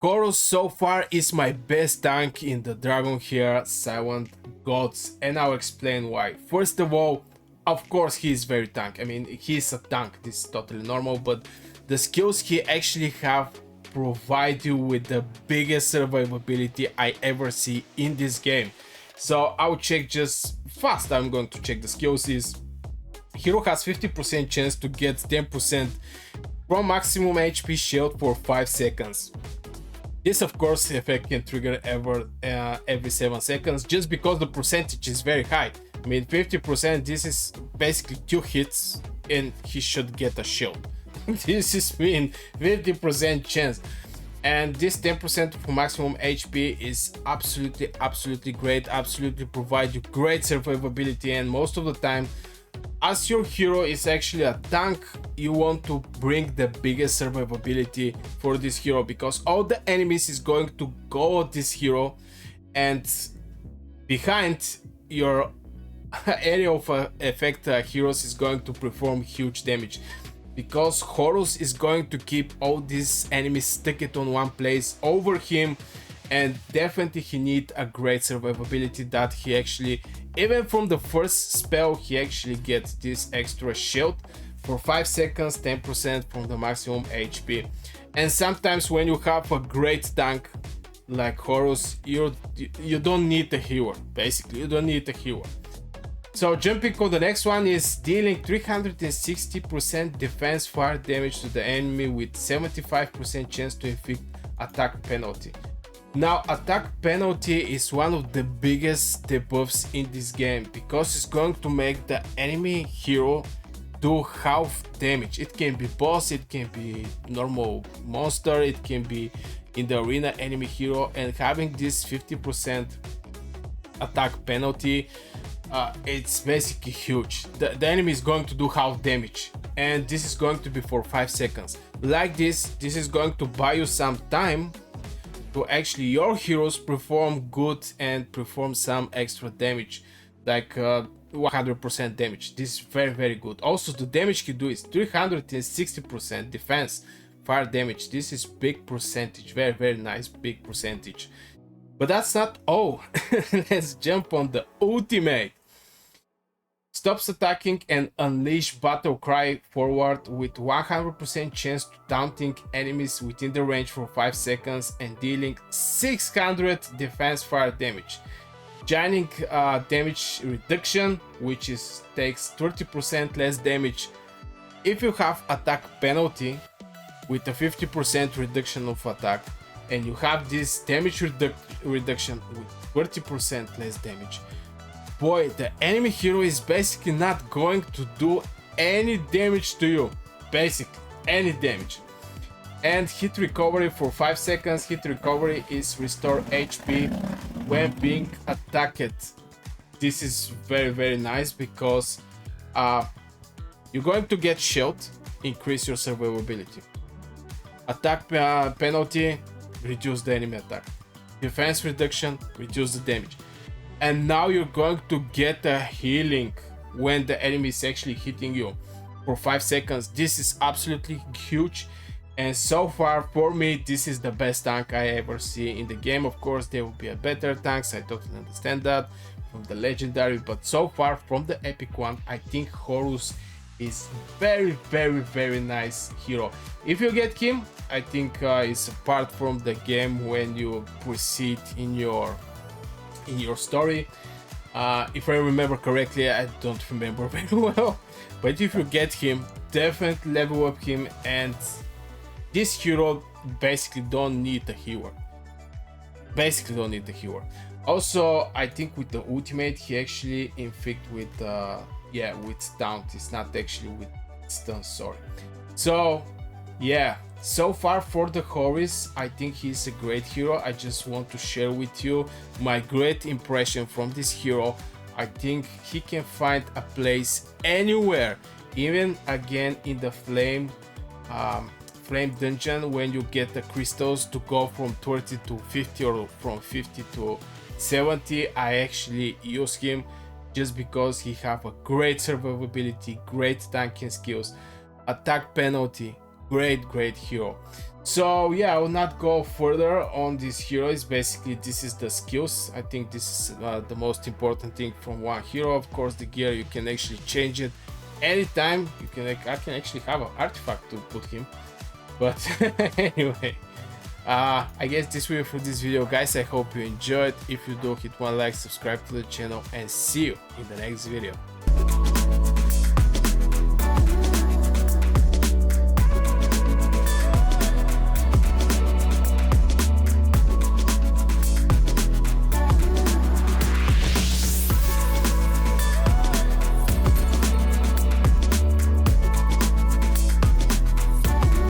Horrus so far is my best tank in the Dragonheir Silent Gods, and I'll explain why. First of all, of course he is very tank. I mean, he's a tank, this is totally normal, but the skills he actually have provide you with the biggest survivability I ever see in this game. So I'll check just fast. I'm going to check the skills. Is hero has 50% chance to get 10% from maximum HP shield for 5 seconds. This of course effect can trigger every 7 seconds just because the percentage is very high. I mean 50%, this is basically 2 hits and he should get a shield. This is mean 50% chance. And this 10% for maximum HP is absolutely great, absolutely provide you great survivability, and most of the time as your hero is actually a tank, you want to bring the biggest survivability for this hero because all the enemies is going to go at this hero, and behind your area of effect heroes is going to perform huge damage because Horus is going to keep all these enemies sticked on one place over him, and definitely he need a great survivability that he actually, even from the first spell, he actually gets this extra shield for 5 seconds, 10% from the maximum HP. And sometimes when you have a great tank like Horus, you don't need a healer. Basically, you don't need a healer. So jumping on the next one is dealing 360% defense fire damage to the enemy with 75% chance to inflict attack penalty. Now attack penalty is one of the biggest debuffs in this game because it's going to make the enemy hero do half damage. It can be boss, it can be normal monster, it can be in the arena enemy hero, and having this 50% attack penalty, it's basically huge. The enemy is going to do half damage, and this is going to be for 5 seconds. Like this is going to buy you some time to actually your heroes perform good and perform some extra damage, like 100% damage. This is very good. Also the damage he do is 360% defense fire damage. This is big percentage, very nice big percentage. But that's not all. Let's jump on the ultimate. Stops attacking and unleash battle cry forward with 100% chance to taunting enemies within the range for 5 seconds and dealing 600 defense fire damage. Giant damage reduction, which takes 30% less damage if you have attack penalty with a 50% reduction of attack, and you have this damage reduction with 30% less damage. Boy, the enemy hero is basically not going to do any damage to you. Basically, any damage. And hit recovery for 5 seconds. Hit recovery is restore HP when being attacked. This is very nice because you're going to get shield, increase your survivability. Attack penalty, reduce the enemy attack. Defense reduction, reduce the damage. And now you're going to get a healing when the enemy is actually hitting you for 5 seconds. This is absolutely huge, and so far for me this is the best tank I ever see in the game. Of course there will be a better tanks, I totally understand that, from the legendary, but so far from the epic one I think Horus is very nice hero. If you get him, I think it's apart from the game when you proceed in your story. If I remember correctly, I don't remember very well, but if you get him, definitely level up him, and this hero basically don't need a healer. Also, I think with the ultimate he actually inflict with with taunt. It's not actually with stun, sorry. So yeah, so far for the Horus, I think he's a great hero. I just want to share with you my great impression from this hero. I think he can find a place anywhere, even again in the flame dungeon when you get the crystals to go from 30 to 50 or from 50 to 70. I actually use him just because he have a great survivability, great tanking skills, attack penalty, great hero. So yeah, I will not go further on this hero. It's basically, this is the skills. I think this is the most important thing from one hero. Of course, the gear, you can actually change it anytime. You can, I can actually have an artifact to put him, but anyway, I guess this will be for this video, guys. I hope you enjoyed. If you do, hit one like, subscribe to the channel, and see you in the next video.